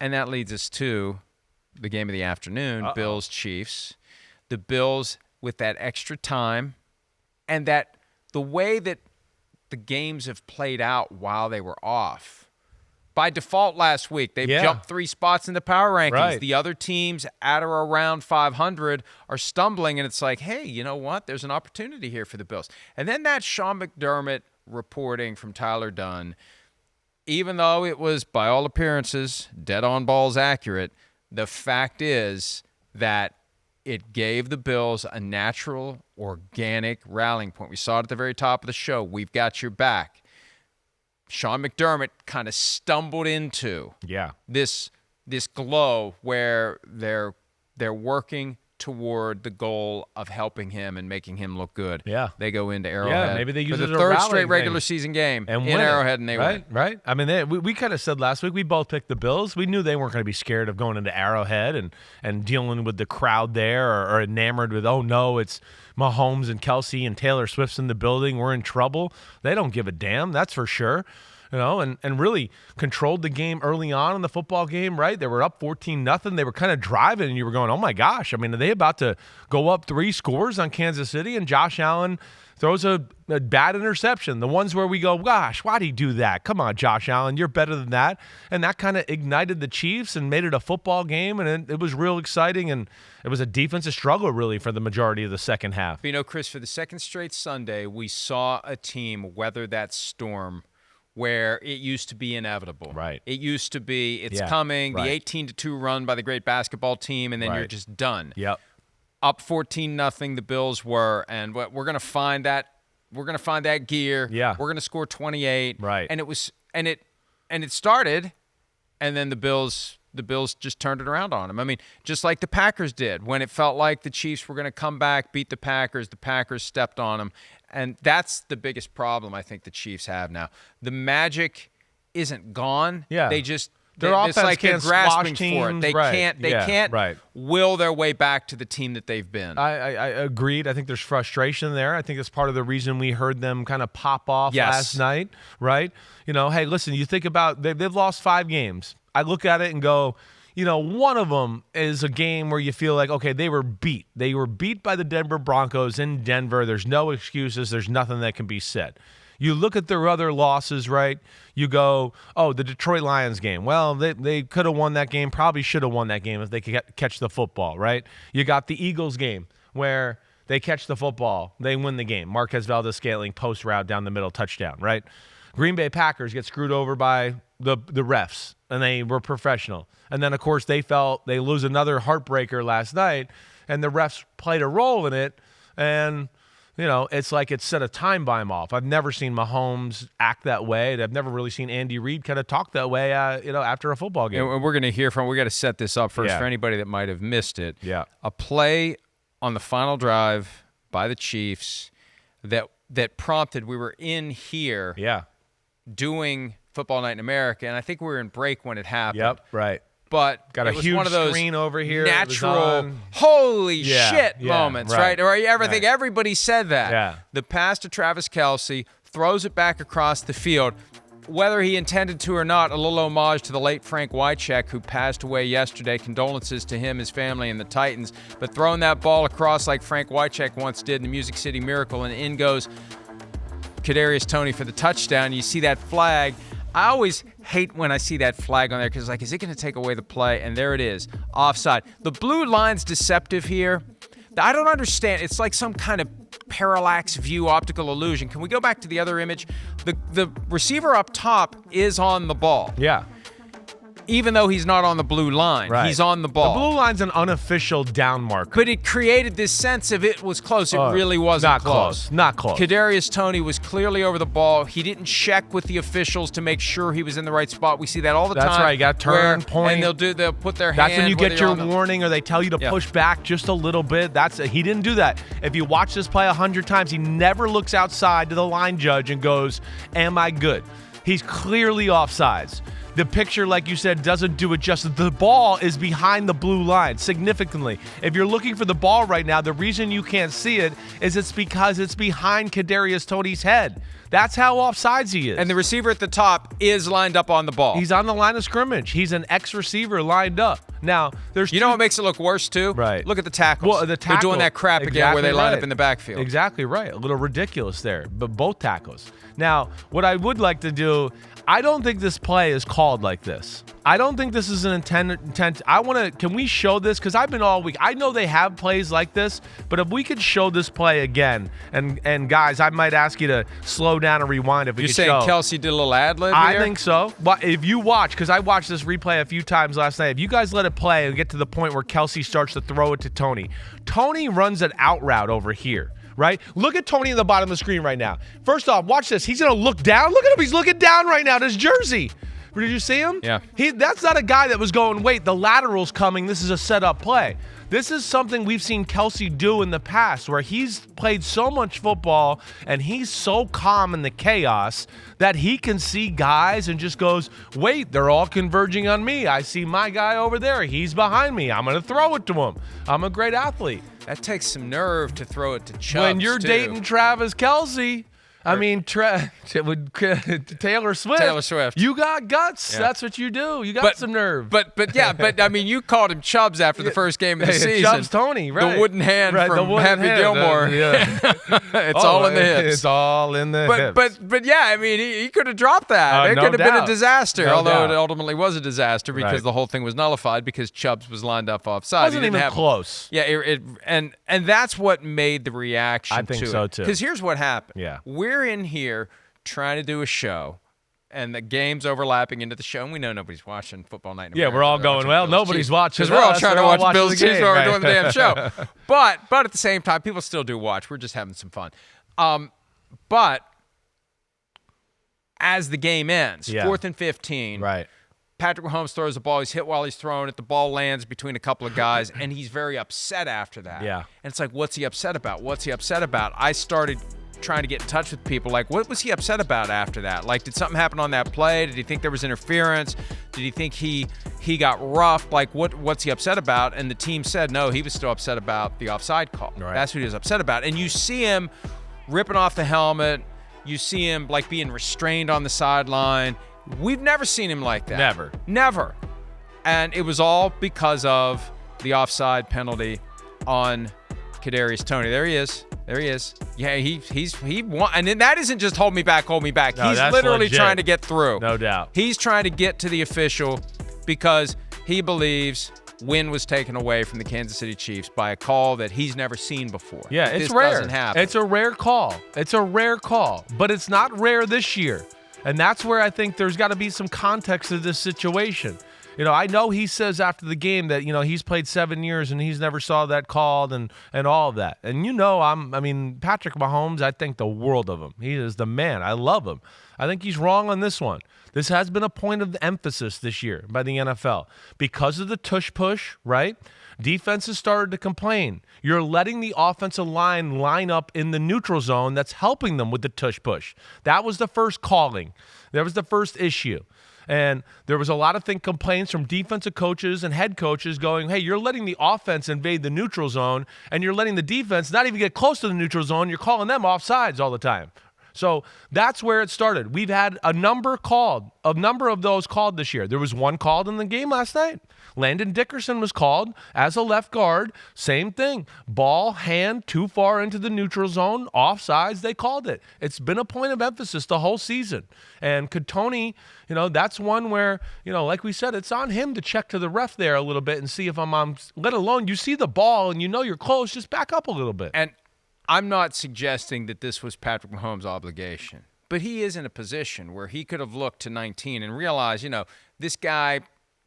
And that leads us to the game of the afternoon, Bills-Chiefs. The Bills with that extra time and that the way that the games have played out while they were off. By default last week, they've jumped 3 spots in the power rankings. Right. The other teams at or around 500 are stumbling, and it's like, hey, you know what? There's an opportunity here for the Bills. And then that Sean McDermott reporting from Tyler Dunn, even though it was, by all appearances, dead on balls accurate, the fact is that it gave the Bills a natural, organic rallying point. We saw it at the very top of the show. We've got your back. Sean McDermott kind of stumbled into this glow where they're working toward the goal of helping him and making him look good. Yeah. They go into Arrowhead. Yeah, maybe they use for it the as a third rallying straight thing. regular season game And in win it. Arrowhead, and they win. Right. I mean, we kind of said last week we both picked the Bills. We knew they weren't going to be scared of going into Arrowhead and dealing with the crowd there or enamored with, oh, no, it's Mahomes and Kelsey and Taylor Swift's in the building. We're in trouble. They don't give a damn, that's for sure. You know, and really controlled the game early on in the football game, right? They were up 14-0. They were kind of driving, and you were going, oh, my gosh. I mean, are they about to go up 3 scores on Kansas City? And Josh Allen throws a bad interception. The ones where we go, gosh, why'd he do that? Come on, Josh Allen, you're better than that. And that kind of ignited the Chiefs and made it a football game, and it was real exciting, and it was a defensive struggle, really, for the majority of the second half. You know, Chris, for the second straight Sunday, we saw a team weather that storm where it used to be inevitable. Right. It used to be, it's coming, the 18-2 run by the great basketball team, and then you're just done. Yep. Up 14-0, the Bills were, and we're going to find that. We're going to find that gear. Yeah. We're going to score 28. Right. And it started, and then the Bills just turned it around on them. I mean, just like the Packers did. When it felt like the Chiefs were going to come back, beat the Packers stepped on them. And that's the biggest problem I think the Chiefs have now. The magic isn't gone. Yeah. Their offense like they're grasping for it. They can't will their way back to the team that they've been. I agreed. I think there's frustration there. I think that's part of the reason we heard them kind of pop off last night, right? You know, hey, listen, you think about they've lost 5 games. I look at it and go, you know, one of them is a game where you feel like, okay, they were beat. They were beat by the Denver Broncos in Denver. There's no excuses. There's nothing that can be said. You look at their other losses, right? You go, oh, the Detroit Lions game. Well, they could have won that game, probably should have won that game if they could catch the football, right? You got the Eagles game where they catch the football, they win the game. Marquez Valdes-Scantling post route down the middle, touchdown, right? Green Bay Packers get screwed over by the refs, and they were professional. And then, of course, they lose another heartbreaker last night, and the refs played a role in it, and you know, it's like it set a time bomb off. I've never seen Mahomes act that way. I've never really seen Andy Reid kind of talk that way, after a football game. And we're going to hear from, we got to set this up first for anybody that might have missed it. Yeah. A play on the final drive by the Chiefs that prompted, we were in here doing Football Night in America, and I think we were in break when it happened. Yep, right. But got a huge one of those screen over here. Natural, holy shit moments, right? Or you ever think everybody said that? Yeah. The pass to Travis Kelce, throws it back across the field. Whether he intended to or not, a little homage to the late Frank Wycheck, who passed away yesterday. Condolences to him, his family, and the Titans. But throwing that ball across like Frank Wycheck once did in the Music City Miracle, and in goes Kadarius Toney for the touchdown. You see that flag. I always hate when I see that flag on there because, like, is it going to take away the play? And there it is, offside. The blue line's deceptive here. I don't understand. It's like some kind of parallax view, optical illusion. Can we go back to the other image? The receiver up top is on the ball. Yeah. Even though he's not on the blue line. Right. He's on the ball. The blue line's an unofficial down marker. But it created this sense of it was close. It really wasn't close. Not close. Kadarius Toney was clearly over the ball. He didn't check with the officials to make sure he was in the right spot. We see that all the time. That's right. You got turn, point. And they'll put their hand. That's when you get your warning, or they tell you to push back just a little bit. He didn't do that. If you watch this play 100 times, he never looks outside to the line judge and goes, am I good? He's clearly offsides. The picture, like you said, doesn't do it justice. The ball is behind the blue line significantly. If you're looking for the ball right now, the reason you can't see it is it's because it's behind Kadarius Toney's head. That's how offsides he is. And the receiver at the top is lined up on the ball. He's on the line of scrimmage. He's an ex-receiver lined up. Now, there's You know what makes it look worse, too? Right. Look at the tackles. Well, the tackle. They're doing that crap again where they line up in the backfield. Exactly right. A little ridiculous there, but both tackles. Now, what I would like to do, I don't think this play is called like this. I don't think this is an intent. Can we show this? Because I've been all week. I know they have plays like this, but if we could show this play again, and guys, I might ask you to slow down and rewind if we could show. You're saying Kelsey did a little ad-lib I here? think so. But if you watch, because I watched this replay a few times last night, if you guys let it play and get to the point where Kelsey starts to throw it to Toney, Toney runs an out route over here. Right? Look at Toney in the bottom of the screen right now. First off, watch this. He's going to look down. Look at him. He's looking down right now at his jersey. Did you see him? Yeah. That's not a guy that was going, wait, the lateral's coming. This is a set-up play. This is something we've seen Kelsey do in the past where he's played so much football and he's so calm in the chaos that he can see guys and just goes, wait, they're all converging on me. I see my guy over there. He's behind me. I'm going to throw it to him. I'm a great athlete. That takes some nerve to throw it to Chubbs, when you're dating Travis Kelce, I mean, Taylor Swift. Taylor Swift. You got guts. Yeah. That's what you do. You got some nerve. But I mean, you called him Chubbs after the first game of the season. Chubbs Toney, right? The wooden hand from Happy Gilmore. It's all in the hips. It's all in the hips. But yeah, I mean, he could have dropped that. It could have been a disaster, although it ultimately was a disaster because the whole thing was nullified because Chubbs was lined up offside. Wasn't even close. Yeah, and that's what made the reaction to it. I think so, too. Because here's what happened. Yeah. We're in here trying to do a show, and the game's overlapping into the show, and we know nobody's watching Football Night in America. Yeah, we're all going, well, nobody's watching. Because we're all trying to watch Bills Chiefs while we're doing the damn show. But at the same time, people still do watch. We're just having some fun. But as the game ends, 4th and 15, right? Patrick Mahomes throws the ball. He's hit while he's throwing it. The ball lands between a couple of guys, and he's very upset after that. Yeah. And it's like, what's he upset about? What's he upset about? I started trying to get in touch with people. Like, what was he upset about after that? Like, did something happen on that play? Did he think there was interference? Did he think he got roughed? Like, what's he upset about? And the team said, no, he was still upset about the offside call. Right. That's what he was upset about. And you see him ripping off the helmet. You see him, like, being restrained on the sideline. We've never seen him like that. Never. And it was all because of the offside penalty on Kadarius Toney. There he is. Yeah, he won, and then that isn't just hold me back. No, he's literally legit. Trying to get through. No doubt. He's trying to get to the official because he believes win was taken away from the Kansas City Chiefs by a call that he's never seen before. Yeah, it's rare. Doesn't happen. It's a rare call. But it's not rare this year. And that's where I think there's got to be some context to this situation. You know, I know he says after the game that, you know, he's played 7 years and he's never saw that called and all of that. And you know, Patrick Mahomes, I think the world of him. He is the man. I love him. I think he's wrong on this one. This has been a point of emphasis this year by the NFL. Because of the tush-push, right? Defenses started to complain. You're letting the offensive line up in the neutral zone. That's helping them with the tush-push. That was the first calling. That was the first issue. And there was a lot of complaints from defensive coaches and head coaches going, hey, you're letting the offense invade the neutral zone, and you're letting the defense not even get close to the neutral zone. You're calling them offsides all the time. So that's where it started. We've had a number of those called this year. There was one called in the game last night. Landon Dickerson was called as a left guard. Same thing. Ball, hand, too far into the neutral zone, offsides, they called it. It's been a point of emphasis the whole season. And could Toney, you know, that's one where, you know, like we said, it's on him to check to the ref there a little bit and see if I'm on, let alone you see the ball and you know you're close, just back up a little bit. And I'm not suggesting that this was Patrick Mahomes' obligation, but he is in a position where he could have looked to 19 and realized, you know, this guy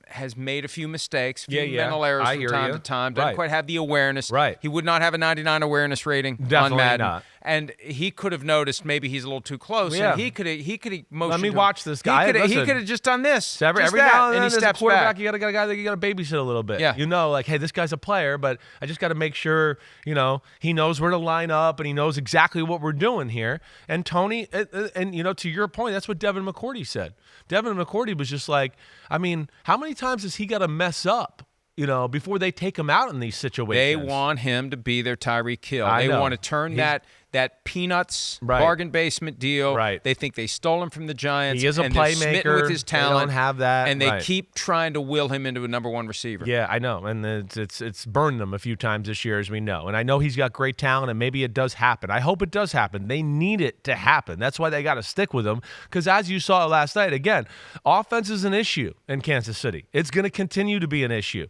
has made a few mistakes, mental errors from time to time, doesn't quite have the awareness. Right. He would not have a 99 awareness rating Definitely on Madden. Not. and he could have noticed maybe he's a little too close. Yeah. And he could motion. Let me watch this guy. He could have just done this. Every just now and then, he as a steps quarterback, back. you got a guy that you got to babysit a little bit. Yeah. Like, hey, this guy's a player, but I just got to make sure, he knows where to line up and he knows exactly what we're doing here. And Toney, and to your point, that's what Devin McCourty said. Devin McCourty was just like, I mean, how many times has he got to mess up, before they take him out in these situations? They want him to be their Tyreek Hill. They want to turn that peanuts bargain basement deal. Right. They think they stole him from the Giants. He is a and playmaker. They're smitten with his talent. They don't have that. And they keep trying to will him into a number one receiver. Yeah, I know. And it's burned them a few times this year, as we know. And I know he's got great talent, and maybe it does happen. I hope it does happen. They need it to happen. That's why they got to stick with him. Because as you saw last night, again, offense is an issue in Kansas City. It's going to continue to be an issue.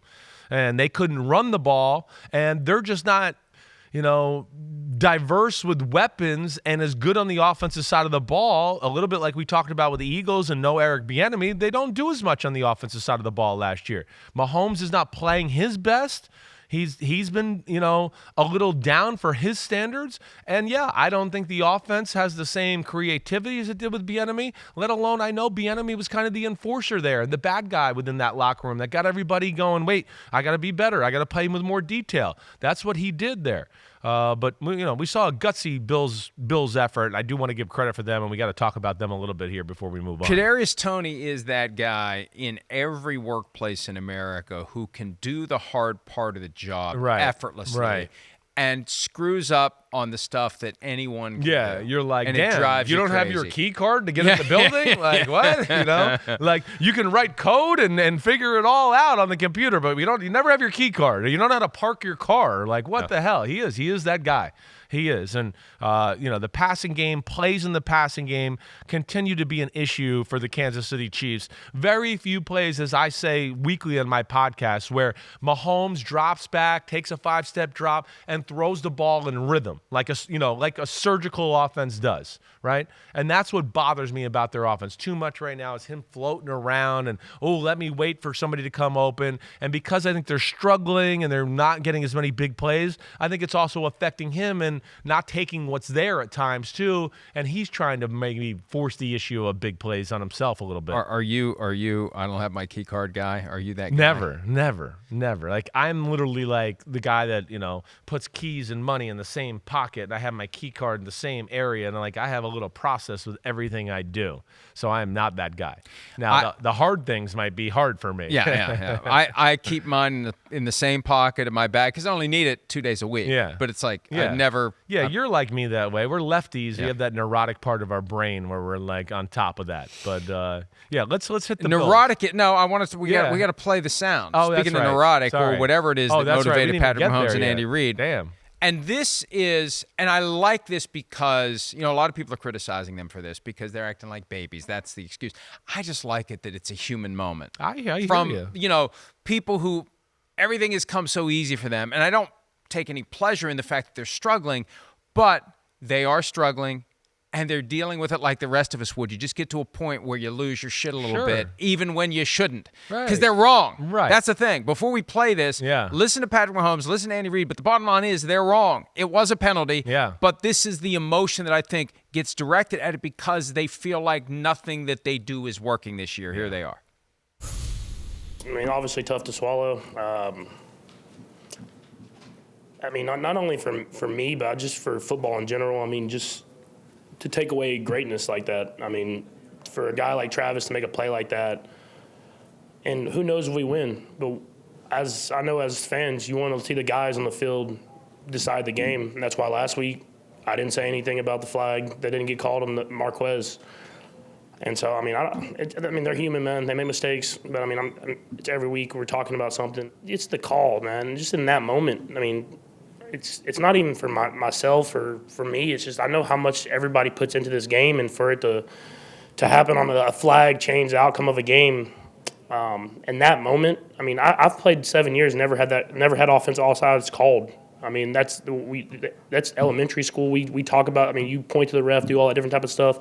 And they couldn't run the ball, and they're just not, diverse with weapons and as good on the offensive side of the ball, a little bit like we talked about with the Eagles and no Eric Bieniemy. They don't do as much on the offensive side of the ball last year. Mahomes is not playing his best. He's been, a little down for his standards. And, yeah, I don't think the offense has the same creativity as it did with Bieniemy, let alone I know Bieniemy was kind of the enforcer there, the bad guy within that locker room that got everybody going, wait, I got to be better. I got to play him with more detail. That's what he did there. But we saw a gutsy Bills effort. I do want to give credit for them, and we got to talk about them a little bit here before we move on. Kadarius Toney is that guy in every workplace in America who can do the hard part of the job effortlessly, and screws up on the stuff that anyone can do. You're like, and damn, it drives you don't crazy. have your key card to get in the building? Like, what? Like, you can write code and figure it all out on the computer, but you never have your key card. You don't know how to park your car. Like, what the hell? He is that guy. He is. And, the passing game, plays in the passing game continue to be an issue for the Kansas City Chiefs. Very few plays, as I say weekly on my podcast, where Mahomes drops back, takes a 5-step drop, and throws the ball in rhythm, like a surgical offense does, right? And that's what bothers me about their offense. Too much right now is him floating around and, let me wait for somebody to come open. And because I think they're struggling and they're not getting as many big plays, I think it's also affecting him and not taking what's there at times too, and he's trying to maybe force the issue of big plays on himself a little bit. Are you I don't have my key card guy? Are you that guy? Never. Like, I'm literally like the guy that, puts keys and money in the same pocket, and I have my key card in the same area, and I have a little process with everything I do. So I am not that guy. Now, the hard things might be hard for me. Yeah. I keep mine in the same pocket of my bag because I only need it 2 days a week. Yeah. But it's like I never. Yeah, you're like me that way. We're lefties. We have that neurotic part of our brain where we're like on top of that. But let's hit the neurotic. Bills. No, I want us to. We got to play the sound. Oh, Speaking that's of neurotic or whatever it is that that's motivated right. Patrick Mahomes and Andy Reid. Damn. And this is, and I like this because, a lot of people are criticizing them for this because they're acting like babies. That's the excuse. I just like it that it's a human moment. I hear From, you. People who everything has come so easy for them. And I don't take any pleasure in the fact that they're struggling, but they are struggling and they're dealing with it like the rest of us would. You just get to a point where you lose your shit a little bit, even when you shouldn't. Because they're wrong. Right. That's the thing. Before we play this, listen to Patrick Mahomes, listen to Andy Reid, but the bottom line is they're wrong. It was a penalty, but this is the emotion that I think gets directed at it because they feel like nothing that they do is working this year. Here they are. I mean, obviously tough to swallow. I mean, not only for me, but just for football in general. I mean, just to take away greatness like that. I mean, for a guy like Travis to make a play like that, and who knows if we win. But as I know as fans, you want to see the guys on the field decide the game. And that's why last week I didn't say anything about the flag that didn't get called on the Marquez. And so, I mean, they're human, man. They make mistakes. But, I mean, it's every week we're talking about something. It's the call, man. Just in that moment, I mean, it's not even for myself or for me. It's just I know how much everybody puts into this game, and for it to happen on a flag change the outcome of a game in that moment. I mean, I've played 7 years, never had offense all sides called. I mean, that's elementary school. We talk about. I mean, you point to the ref, do all that different type of stuff,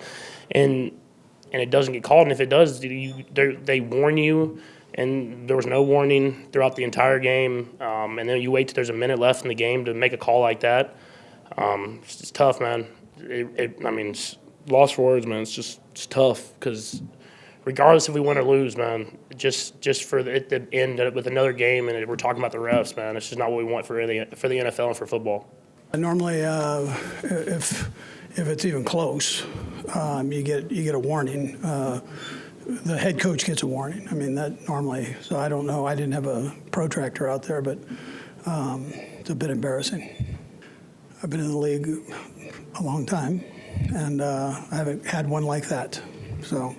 and it doesn't get called. And if it does, they warn you. And there was no warning throughout the entire game. And then you wait till there's a minute left in the game to make a call like that. It's tough, man. It's lost for words, man. It's tough because regardless if we win or lose, man, just for it to end with another game and we're talking about the refs, man, it's just not what we want for the NFL and for football. Normally, if it's even close, you get a warning. The head coach gets a warning. I mean, that normally. So I don't know. I didn't have a protractor out there, but it's a bit embarrassing. I've been in the league a long time, and I haven't had one like that. So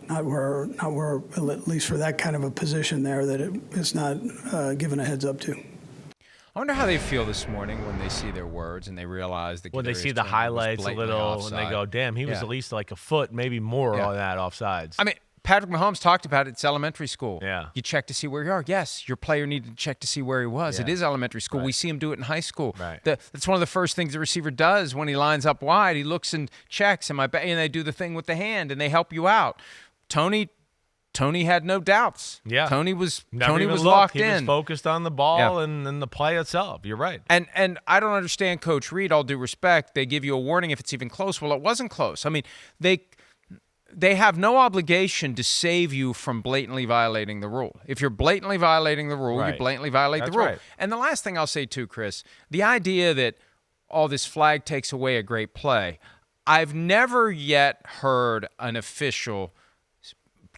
not where at least for that kind of a position there that it's not given a heads up to. I wonder how they feel this morning when they see their words and they realize that when they see the highlights a little offside. And they go, damn, he was at least like a foot, maybe more on that offsides. I mean, Patrick Mahomes talked about it. It's elementary school. Yeah. You check to see where you are. Yes, your player needed to check to see where he was. Yeah. It is elementary school. Right. We see him do it in high school. Right. That's one of the first things the receiver does when he lines up wide. He looks and checks, and they do the thing with the hand, and they help you out. Tony had no doubts. Yeah. Tony was looked. locked in. He was focused on the ball and the play itself. You're right. And I don't understand Coach Reid, all due respect. They give you a warning if it's even close. Well, it wasn't close. I mean, they have no obligation to save you from blatantly violating the rule. If you're blatantly violating the rule, you blatantly violate the rule. Right. And the last thing I'll say too, Chris, the idea that all this flag takes away a great play, I've never yet heard an official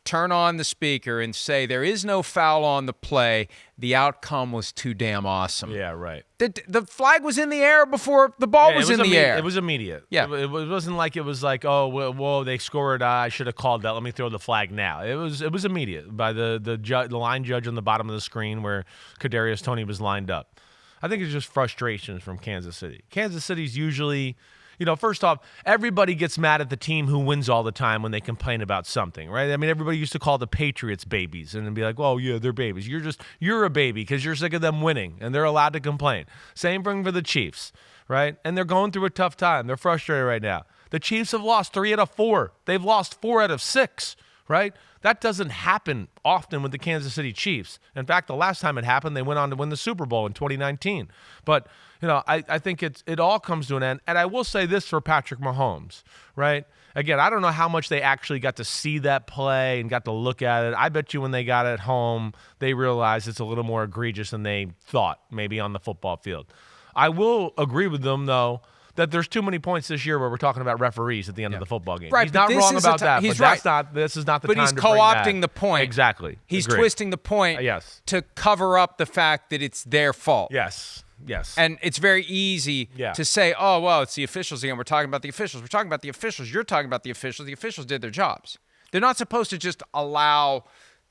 turn on the speaker and say there is no foul on the play. The outcome was too damn awesome. Yeah, right. The flag was in the air before the ball was in the air. It was immediate. Yeah. It wasn't like it was like, oh, whoa, they scored. I should have called that. Let me throw the flag now. It was immediate by the line judge on the bottom of the screen where Kadarius Toney was lined up. I think it's just frustrations from Kansas City. Kansas City's usually, first off, everybody gets mad at the team who wins all the time when they complain about something, right? I mean, everybody used to call the Patriots babies and then be like, well, yeah, they're babies. You're a baby because you're sick of them winning and they're allowed to complain. Same thing for the Chiefs, right? And they're going through a tough time. They're frustrated right now. The Chiefs have lost 3 out of 4. They've lost 4 out of 6, right? That doesn't happen often with the Kansas City Chiefs. In fact, the last time it happened, they went on to win the Super Bowl in 2019. But I think it all comes to an end. And I will say this for Patrick Mahomes, right? Again, I don't know how much they actually got to see that play and got to look at it. I bet you when they got it home, they realized it's a little more egregious than they thought maybe on the football field. I will agree with them, though, that there's too many points this year where we're talking about referees at the end of the football game. Right, he's not wrong about that. He's but right. This is not the but time he's to bring co-opting that. the point. Exactly. He's Agreed. twisting the point Yes. to cover up the fact that it's their fault. Yes. And it's very easy to say, oh, well, it's the officials again. We're talking about the officials. We're talking about the officials. You're talking about the officials. The officials did their jobs. They're not supposed to just allow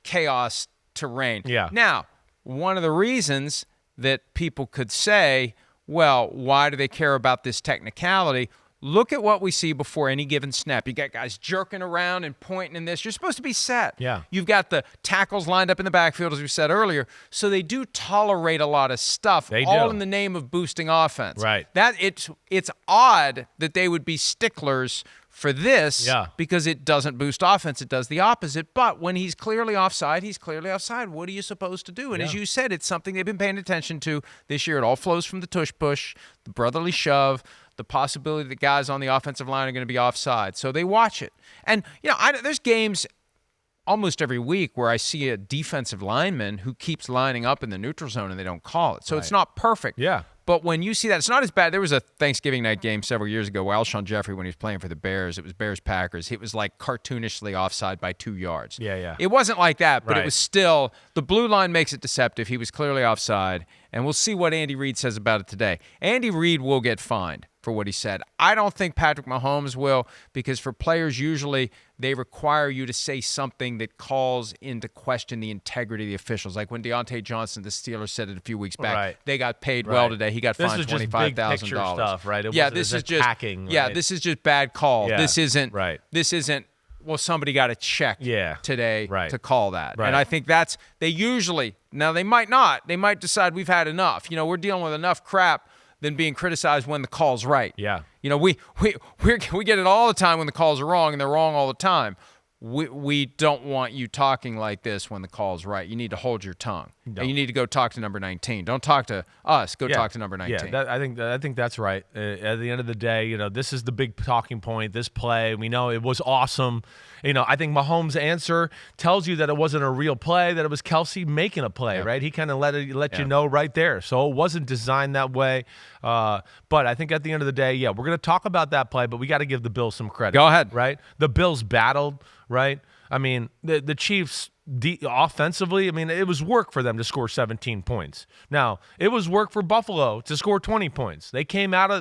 chaos to reign. Yeah. Now, one of the reasons that people could say, well, why do they care about this technicality? Look at what we see before any given snap. You got guys jerking around and pointing in this. You're supposed to be set. Yeah. You've got the tackles lined up in the backfield, as we said earlier. So they do tolerate a lot of stuff, They all do. in the name of boosting offense. Right. It's odd that they would be sticklers for this because it doesn't boost offense. It does the opposite. But when he's clearly offside, he's clearly offside. What are you supposed to do? And as you said, it's something they've been paying attention to this year. It all flows from the tush push, the brotherly shove, the possibility that guys on the offensive line are going to be offside. So they watch it. And, there's games almost every week where I see a defensive lineman who keeps lining up in the neutral zone and they don't call it. So it's not perfect. Yeah. But when you see that, it's not as bad. There was a Thanksgiving night game several years ago where Alshon Jeffrey, when he was playing for the Bears, it was Bears-Packers. It was like cartoonishly offside by 2 yards. Yeah. It wasn't like that, but Right. it was still, the blue line makes it deceptive. He was clearly offside, and we'll see what Andy Reid says about it today. Andy Reid will get fined for what he said. I don't think Patrick Mahomes will, because for players, usually they require you to say something that calls into question the integrity of the officials. Like when Deontay Johnson, the Steelers, said it a few weeks back. Right. They got paid well today. He got This fined is just $25,000. big picture stuff, right? This is just attacking. Yeah, right? this is just bad call. Yeah, This isn't right. This isn't. Well, somebody got a check today to call that. Right. And I think they usually, now they might not. They might decide we've had enough. We're dealing with enough crap than being criticized when the call's right. Yeah. We get it all the time when the calls are wrong, and they're wrong all the time. we don't want you talking like this when the call's right. You need to hold your tongue. And you need to go talk to number 19. Don't talk to us. Go talk to number 19. Yeah, I think that's right. At the end of the day, this is the big talking point. This play, we know it was awesome. I think Mahomes' answer tells you that it wasn't a real play, that it was Kelce making a play, right? He kind of let you know right there. So it wasn't designed that way. But I think at the end of the day, we're going to talk about that play, but we got to give the Bills some credit. Go ahead. Right? The Bills battled, right? I mean, the Chiefs offensively, it was work for them to score 17 points. Now, it was work for Buffalo to score 20 points. They came out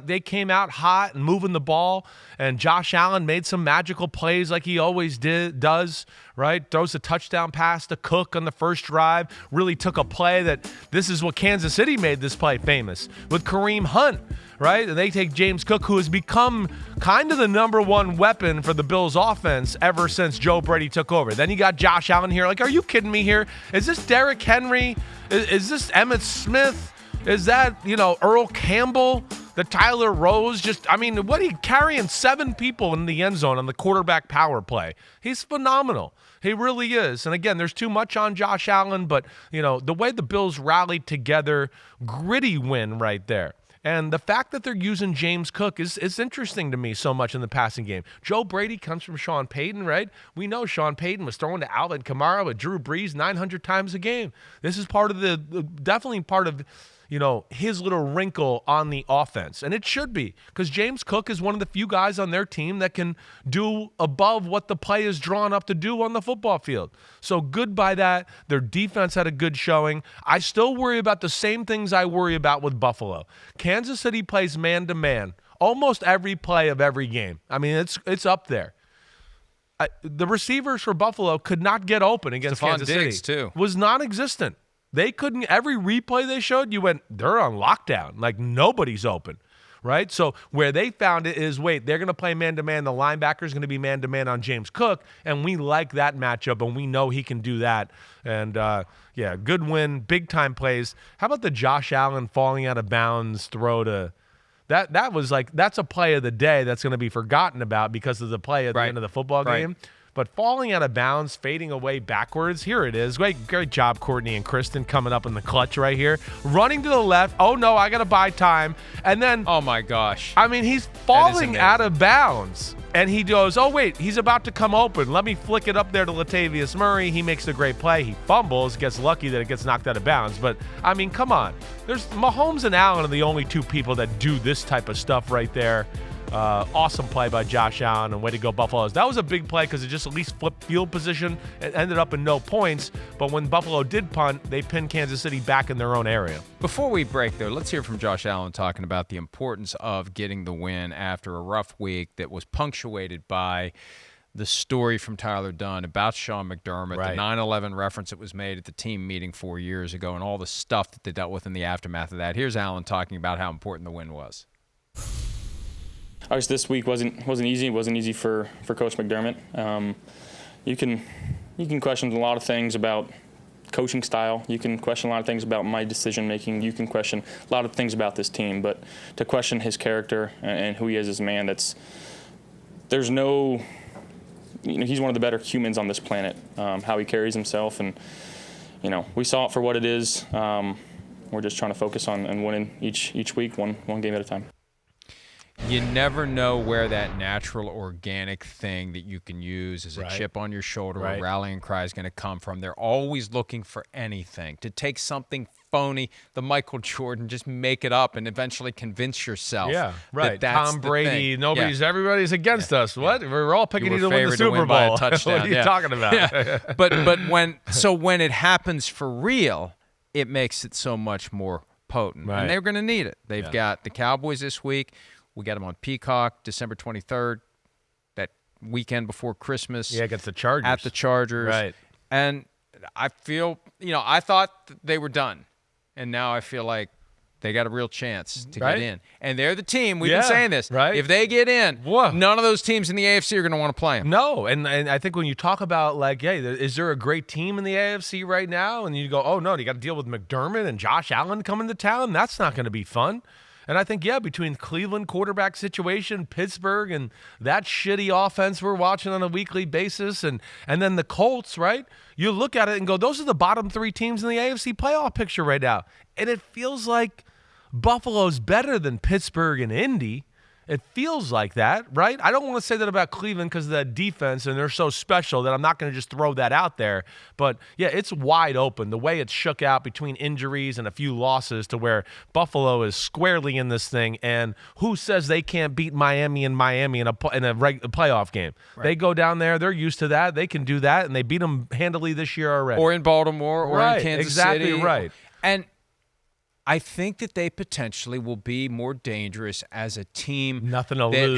hot and moving the ball, and Josh Allen made some magical plays like he always does, right? Throws a touchdown pass to Cook on the first drive. Really took a play that this is what Kansas City made this play famous with Kareem Hunt. Right? And they take James Cook, who has become kind of the number one weapon for the Bills offense ever since Joe Brady took over. Then you got Josh Allen here. Like, are you kidding me here? Is this Derrick Henry? Is this Emmitt Smith? Is that, Earl Campbell? The Tyler Rose? What he carrying 7 people in the end zone on the quarterback power play? He's phenomenal. He really is. And again, there's too much on Josh Allen, but, the way the Bills rallied together, gritty win right there. And the fact that they're using James Cook is interesting to me so much in the passing game. Joe Brady comes from Sean Payton, right? We know Sean Payton was throwing to Alvin Kamara with Drew Brees 900 times a game. This is part of definitely part of his little wrinkle on the offense. And it should be, because James Cook is one of the few guys on their team that can do above what the play is drawn up to do on the football field. So good by that. Their defense had a good showing. I still worry about the same things I worry about with Buffalo. Kansas City plays man-to-man almost every play of every game. It's up there. The receivers for Buffalo could not get open against Kansas City. Too. Was non-existent. They couldn't. Every replay they showed, you went, they're on lockdown. Like, nobody's open, right? So where they found it is, wait, they're going to play man-to-man. The linebacker's going to be man-to-man on James Cook, and we like that matchup, and we know he can do that. And, good win, big-time plays. How about the Josh Allen falling out of bounds throw to – that was like – that's a play of the day that's going to be forgotten about because of the play at the end of the football game. But falling out of bounds, fading away backwards, here it is. Great job, Courtney and Kristen, coming up in the clutch right here. Running to the left. Oh, no, I got to buy time. And then... Oh, my gosh. He's falling out of bounds. And he goes, oh, wait, he's about to come open. Let me flick it up there to Latavius Murray. He makes the great play. He fumbles, gets lucky that it gets knocked out of bounds. But, come on. There's Mahomes and Allen are the only two people that do this type of stuff right there. Awesome play by Josh Allen, and way to go, Buffaloes. That was a big play because it just at least flipped field position. It ended up in no points, but when Buffalo did punt, they pinned Kansas City back in their own area. Before we break, though, let's hear from Josh Allen talking about the importance of getting the win after a rough week that was punctuated by the story from Tyler Dunne about Sean McDermott, the 9/11 reference that was made at the team meeting 4 years ago, and all the stuff that they dealt with in the aftermath of that. Here's Allen talking about how important the win was. Obviously, this week wasn't easy. It wasn't easy for Coach McDermott. You can question a lot of things about coaching style. You can question a lot of things about my decision making. You can question a lot of things about this team. But to question his character and who he is as a man, he's one of the better humans on this planet. How he carries himself, and we saw it for what it is. We're just trying to focus on winning each week, one game at a time. You never know where that natural, organic thing that you can use as a chip on your shoulder or rallying cry is going to come from. They're always looking for anything to take something phony, the Michael Jordan, just make it up and eventually convince yourself. Yeah, right. That that's Tom Brady, everybody's against us. Yeah. What? We're all picking you to win the Super Bowl. By a touchdown. What are you talking about? Yeah. But when it happens for real, it makes it so much more potent. Right. And they're going to need it. They've got the Cowboys this week. We got them on Peacock, December 23rd, that weekend before Christmas. Yeah, against the Chargers. At the Chargers. Right. And I feel, I thought they were done. And now I feel like they got a real chance to get in. And they're the team. We've been saying this. Right. If they get in, none of those teams in the AFC are going to want to play them. No. And I think when you talk about, is there a great team in the AFC right now? And you go, oh, no, you got to deal with McDermott and Josh Allen coming to town. That's not going to be fun. And I think, between Cleveland quarterback situation, Pittsburgh, and that shitty offense we're watching on a weekly basis, and then the Colts, right? You look at it and go, those are the bottom 3 teams in the AFC playoff picture right now. And it feels like Buffalo's better than Pittsburgh and Indy. It feels like that, right? I don't want to say that about Cleveland because of that defense, and they're so special that I'm not going to just throw that out there. But, it's wide open. The way it's shook out between injuries and a few losses to where Buffalo is squarely in this thing, and who says they can't beat Miami in a playoff game? Right. They go down there. They're used to that. They can do that, and they beat them handily this year already. Or in Baltimore or in Kansas City. Exactly right. And I think that they potentially will be more dangerous as a team that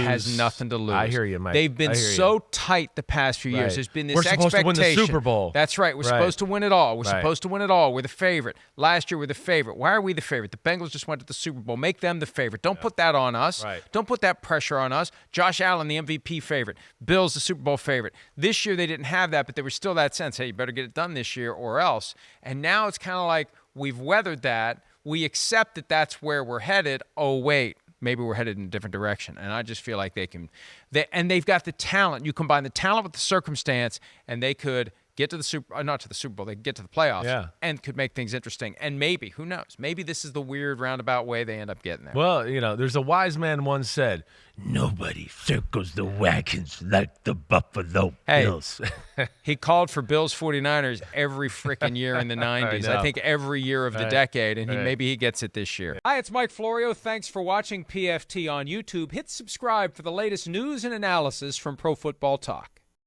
has nothing to lose. I hear you, Mike. They've been so tight the past few years. There's been this expectation. We're supposed to win the Super Bowl. That's right. We're supposed to win it all. We're supposed to win it all. We're the favorite. Last year, we're the favorite. Why are we the favorite? The Bengals just went to the Super Bowl. Make them the favorite. Don't put that on us. Right. Don't put that pressure on us. Josh Allen, the MVP favorite. Bills, the Super Bowl favorite. This year, they didn't have that, but there was still that sense, hey, you better get it done this year or else. And now it's kind of like we've weathered that. We accept that that's where we're headed. Oh, wait, maybe we're headed in a different direction. And I just feel like they've got the talent. You combine the talent with the circumstance, and they could get to the not to the Super Bowl, they could get to the playoffs and could make things interesting. And maybe, who knows, maybe this is the weird roundabout way they end up getting there. Well, there's a wise man once said, nobody circles the wagons like the Buffalo Bills. He called for Bills 49ers every freaking year in the 90s. I think every year of the decade, and maybe he gets it this year. Hi, it's Mike Florio. Thanks for watching PFT on YouTube. Hit subscribe for the latest news and analysis from Pro Football Talk.